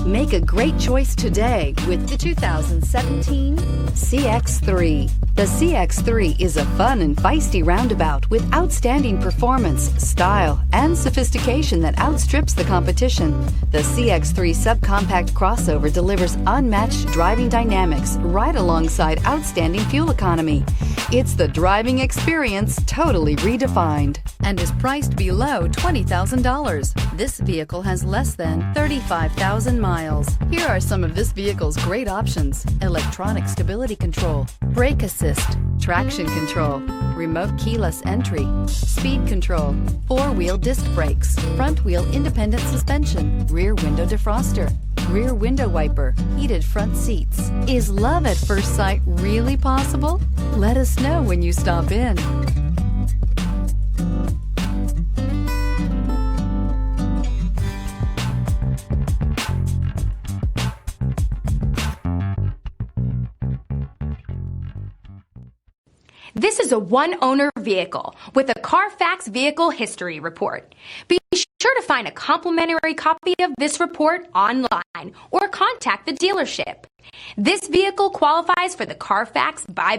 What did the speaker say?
Make a great choice today with the 2017 CX-3. The CX-3 is a fun and feisty roundabout with outstanding performance, style, and sophistication that outstrips the competition. The CX-3 subcompact crossover delivers unmatched driving dynamics right alongside outstanding fuel economy. It's the driving experience totally redefined and is priced below $20,000. This vehicle has less than 35,000 miles. Here are some of this vehicle's great options: electronic stability control, brake assist, traction control, remote keyless entry, speed control, four-wheel disc brakes, front-wheel independent suspension, rear window defroster, rear window wiper, heated front seats. Is love at first sight really possible? Let us know when you stop in. This is a one-owner vehicle with a Carfax Vehicle History Report. Be sure to find a complimentary copy of this report online or contact the dealership. This vehicle qualifies for the Carfax buyback